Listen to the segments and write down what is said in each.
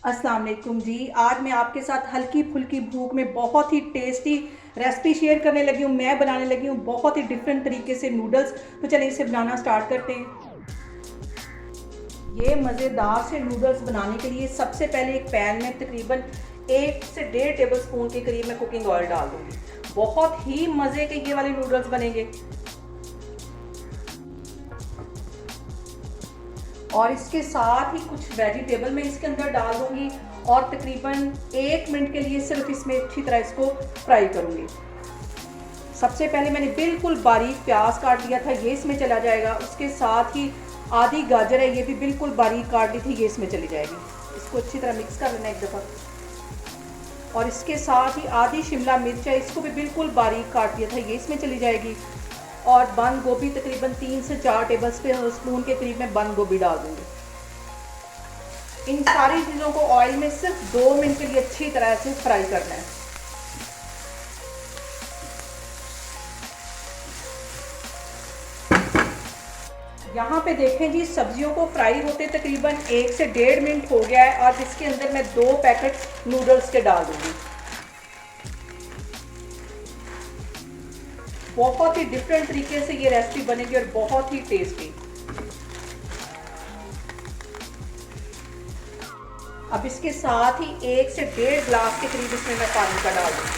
अस्सलाम वालेकुम जी। आज मैं आपके साथ हल्की फुल्की भूख में बहुत ही टेस्टी रेसिपी शेयर करने लगी हूँ। मैं बनाने लगी हूँ बहुत ही डिफरेंट तरीके से नूडल्स। तो चलिए इसे बनाना स्टार्ट करते हैं। ये मज़ेदार से नूडल्स बनाने के लिए सबसे पहले एक पैन में तकरीबन 1 से 1.5 टेबल स्पून के करीब मैं कुकिंग ऑयल डाल दूँगी। बहुत ही मज़े के ये वाले नूडल्स बनेंगे। और इसके साथ ही कुछ वेजिटेबल मैं इसके अंदर डाल दूंगी और तकरीबन 1 मिनट के लिए सिर्फ इसमें अच्छी तरह इसको फ्राई करूंगी। सबसे पहले मैंने बिल्कुल बारीक प्याज काट लिया था, ये इसमें चला जाएगा। उसके साथ ही आधी गाजर है, ये भी बिल्कुल बारीक काट ली थी, ये इसमें चली जाएगी। इसको अच्छी तरह मिक्स कर लेना एक दफ़ा। और इसके साथ ही आधी शिमला मिर्च है, इसको भी बिल्कुल बारीक काट लिया था, ये इसमें चली जाएगी। और बंद गोभी तकरीबन 3 से 4 टेबल स्पून के करीब में बंद गोभी डाल दूंगी। इन सारी चीज़ों को ऑयल में सिर्फ 2 मिनट के लिए अच्छी तरह से फ्राई करना है। यहाँ पे देखें जी, सब्जियों को फ्राई होते तकरीबन 1 से 1.5 मिनट हो गया है और इसके अंदर मैं 2 पैकेट नूडल्स के डाल दूंगी। बहुत ही डिफरेंट तरीके से ये रेसिपी बनेगी और बहुत ही टेस्टी। अब इसके साथ ही 1 से 1.5 ग्लास के करीब इसमें मैं पानी का डाल दूंगी।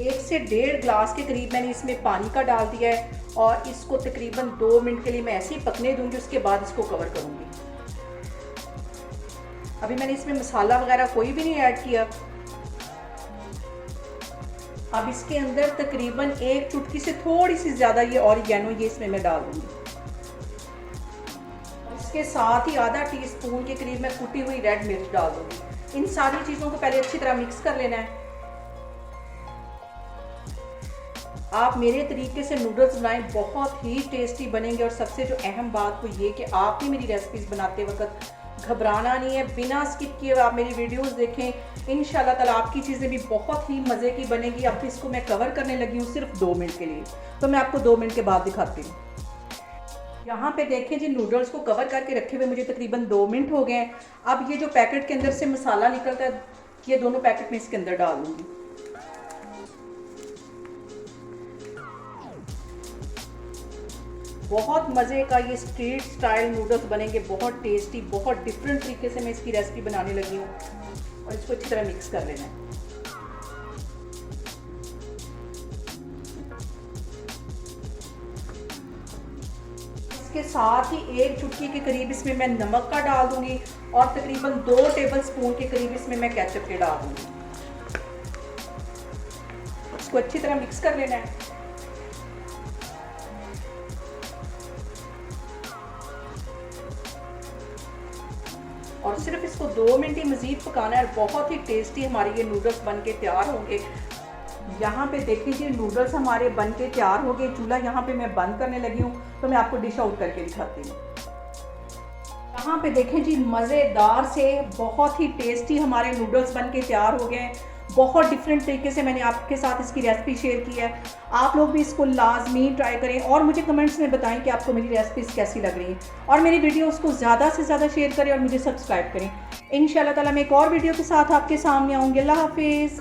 1 से 1.5 ग्लास के करीब मैंने इसमें पानी का डाल दिया है और इसको तकरीबन 2 मिनट के लिए मैं ऐसे ही पकने दूंगी। उसके बाद इसको कवर करूंगी। अभी मैंने इसमें मसाला वगैरह कोई भी नहीं ऐड किया। अब इसके अंदर तकरीबन 1 चुटकी से थोड़ी सी ज़्यादा ये ऑरिगेनो ये इसमें मैं डाल दूंगी। इसके साथ ही आधा टीस्पून के करीब मैं कुटी हुई रेड मिर्च डाल दूंगी। इन सारी चीज़ों को पहले अच्छी तरह मिक्स कर लेना है। आप मेरे तरीके से नूडल्स बनाएं, बहुत ही टेस्टी बनेंगे। और सबसे जो अहम बात वो ये कि आप भी मेरी रेसिपीज़ बनाते वक्त घबराना नहीं है, बिना स्किप किए आप मेरी वीडियोस देखें। इंशाल्लाह ताला आपकी चीज़ें भी बहुत ही मज़े की बनेगी। अब इसको मैं कवर करने लगी हूँ सिर्फ 2 मिनट के लिए, तो मैं आपको 2 मिनट के बाद दिखाती हूँ। यहाँ पे देखें जी, नूडल्स को कवर करके रखे हुए मुझे तकरीबन 2 मिनट हो गए हैं। अब ये जो पैकेट के अंदर से मसाला निकलता है, ये दोनों पैकेट में इसके अंदर डाल दूँगी। बहुत मज़े का ये स्ट्रीट स्टाइल नूडल्स बनेंगे, बहुत टेस्टी, बहुत डिफरेंट तरीके से मैं इसकी रेसिपी बनाने लगी हूँ। और इसको अच्छी तरह मिक्स कर लेना है। इसके साथ ही 1 चुटकी के करीब इसमें मैं नमक का डाल दूंगी और तकरीबन 2 टेबल स्पून के करीब इसमें मैं केचप के डाल दूंगी। इसको अच्छी तरह मिक्स कर लेना है। और सिर्फ इसको 2 मिनट ही मज़ीद पकाना है। बहुत ही टेस्टी हमारे ये नूडल्स बन के तैयार होंगे। यहाँ पे देख लीजिए, नूडल्स हमारे बन के तैयार हो गए। चूल्हा यहाँ पे मैं बंद करने लगी हूँ, तो मैं आपको डिश आउट करके दिखाती हूँ। यहाँ पे देखें जी, मज़ेदार से बहुत ही टेस्टी हमारे नूडल्स बन के तैयार हो गए हैं। बहुत डिफरेंट तरीके से मैंने आपके साथ इसकी रेसिपी शेयर की है। आप लोग भी इसको लाजमी ट्राई करें और मुझे कमेंट्स में बताएं कि आपको मेरी रेसिपीज़ कैसी लग रही हैं। और मेरी वीडियोस को ज़्यादा से ज़्यादा शेयर करें और मुझे सब्सक्राइब करें। इंशाल्लाह ताला मैं एक और वीडियो के साथ आपके सामने आऊँगी। अल्लाह हाफिज़।